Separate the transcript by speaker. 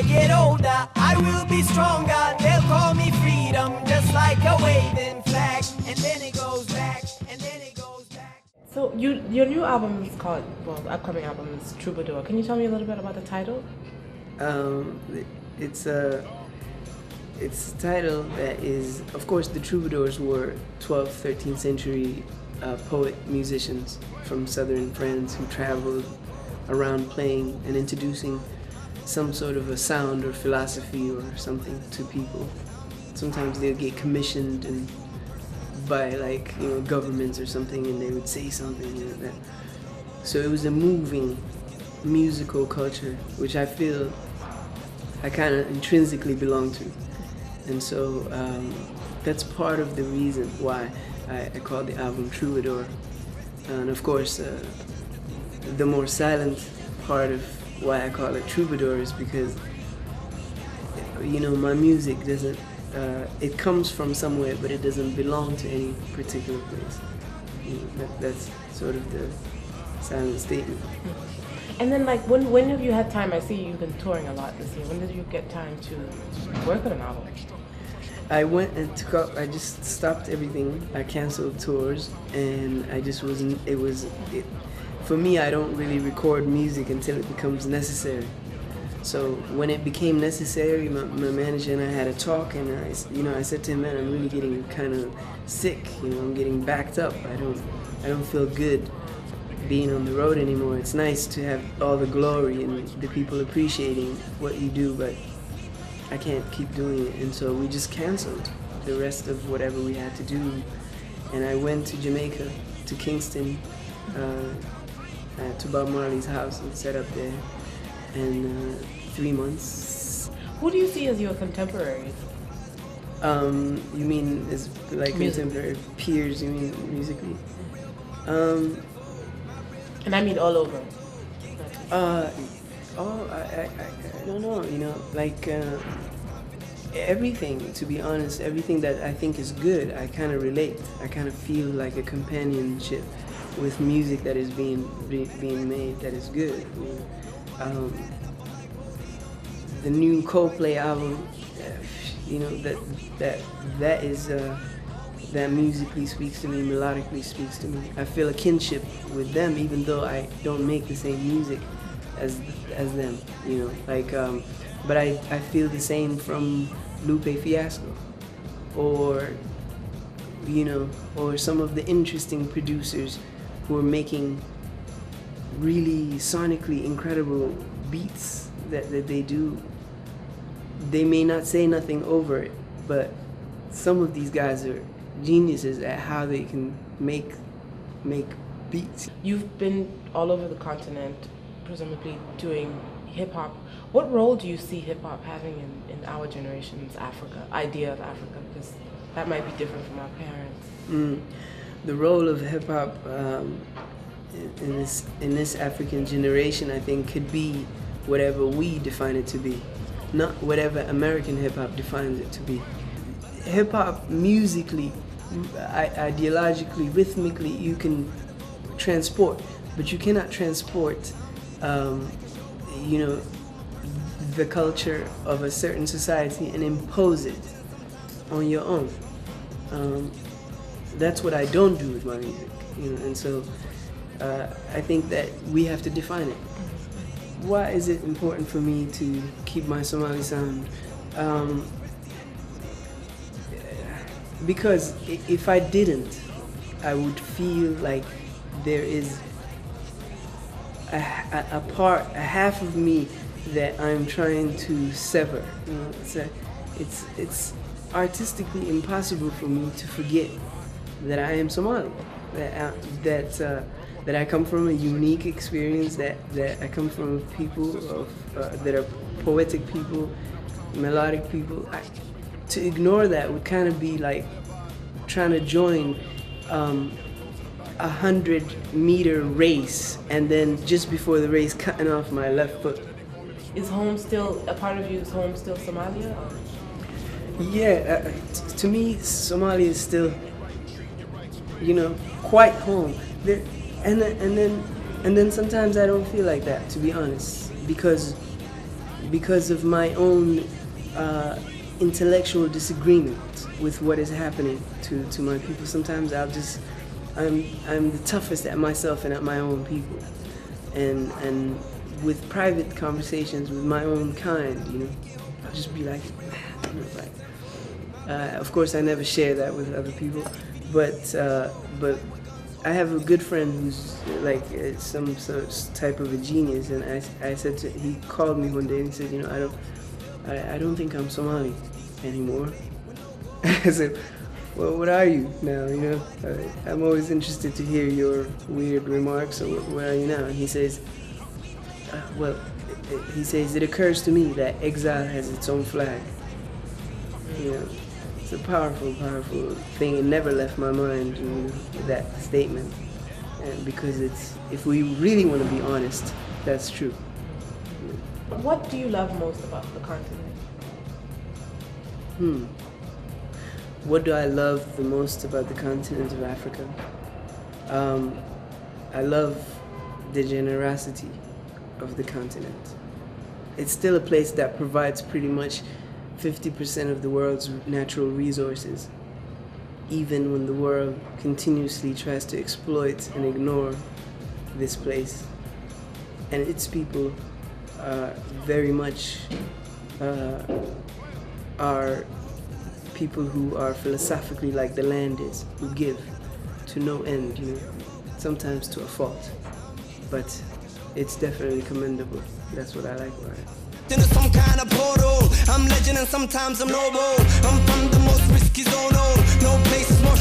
Speaker 1: I get older, I will be stronger. They'll call me freedom, just like a waving flag. And then it goes back, and then it goes back.
Speaker 2: So your new album is called, well, the upcoming album is Troubadour. Can you tell me a little bit about the title?
Speaker 3: It's a title that is, of course, the troubadours were 12th, 13th century poet musicians from southern France who traveled around playing and introducing some sort of a sound or philosophy or something to people. Sometimes they'd get commissioned and by governments or something, and they would say something like that. So it was a moving musical culture, which I feel I kind of intrinsically belong to. And so that's part of the reason why I called the album Troubadour. And of course, the more silent part of why I call it Troubadour is because, my music doesn't, it comes from somewhere, but it doesn't belong to any particular place. That's sort of the silent statement.
Speaker 2: And then, when have you had time? I see you've been touring a lot this year. When did you get time to work on an album?
Speaker 3: I went and I just stopped everything. I canceled tours, and I just wasn't, for me, I don't really record music until it becomes necessary. So when it became necessary, my manager and I had a talk, and I said to him, man, I'm really getting kind of sick. I'm getting backed up. I don't feel good being on the road anymore. It's nice to have all the glory and the people appreciating what you do, but I can't keep doing it. And so we just canceled the rest of whatever we had to do. And I went to Jamaica, to Kingston, to Bob Marley's house and set up there. And 3 months.
Speaker 2: Who do you see as your contemporaries?
Speaker 3: You mean as contemporary peers, you mean musically?
Speaker 2: And I mean all over.
Speaker 3: I don't know, everything, to be honest, everything that I think is good, I kind of relate. I kind of feel like a companionship with music that is being made that is good. The new Coldplay album, that is that musically speaks to me, melodically speaks to me. I feel a kinship with them, even though I don't make the same music as them, but I feel the same from Lupe Fiasco, or some of the interesting producers who are making really sonically incredible beats that they do. They may not say nothing over it, but some of these guys are geniuses at how they can make beats.
Speaker 2: You've been all over the continent, presumably doing hip hop. What role do you see hip hop having in our generation's idea of Africa? Because that might be different from our parents.
Speaker 3: The role of hip hop in this African generation, I think, could be whatever we define it to be, not whatever American hip hop defines it to be. Hip hop musically, ideologically, rhythmically, you can transport, but you cannot transport, the culture of a certain society and impose it on your own. That's what I don't do with my music, and so I think that we have to define it. Why is it important for me to keep my Somali sound? Because if I didn't, I would feel like there is a half of me that I'm trying to sever. It's artistically impossible for me to forget that I am Somali, that I come from a unique experience, that I come from people that are poetic people, melodic people. To ignore that would kind of be like trying to join 100-meter race, and then just before the race, cutting off my left foot.
Speaker 2: Is home still a part of you? Is home still Somalia?
Speaker 3: Yeah, to me, Somalia is still, quite home. And then sometimes I don't feel like that, to be honest, because because of my own intellectual disagreement with what is happening to my people. Sometimes I'm the toughest at myself and at my own people, and with private conversations with my own kind, you know, I'll just be like, of course I never share that with other people, but I have a good friend who's like some type of a genius, and I said he called me one day and he said, you know, I don't think I'm Somali anymore. I said, well, what are you now? You know, I'm always interested to hear your weird remarks. So what are you now? And he says, it occurs to me that exile has its own flag. You know, it's a powerful, powerful thing. It never left my mind, you know, that statement. And because if we really want to be honest, that's true.
Speaker 2: What do you love most about the continent?
Speaker 3: What do I love the most about the continent of Africa? I love the generosity of the continent. It's still a place that provides pretty much 50% of the world's natural resources, even when the world continuously tries to exploit and ignore this place. And its people very much are people who are philosophically like the land is, who give to no end, you know, sometimes to a fault. But it's definitely commendable. That's what I like about it.
Speaker 1: Into some kind of portal. I'm legend and sometimes I'm noble. I'm from the most risky zone. No place is more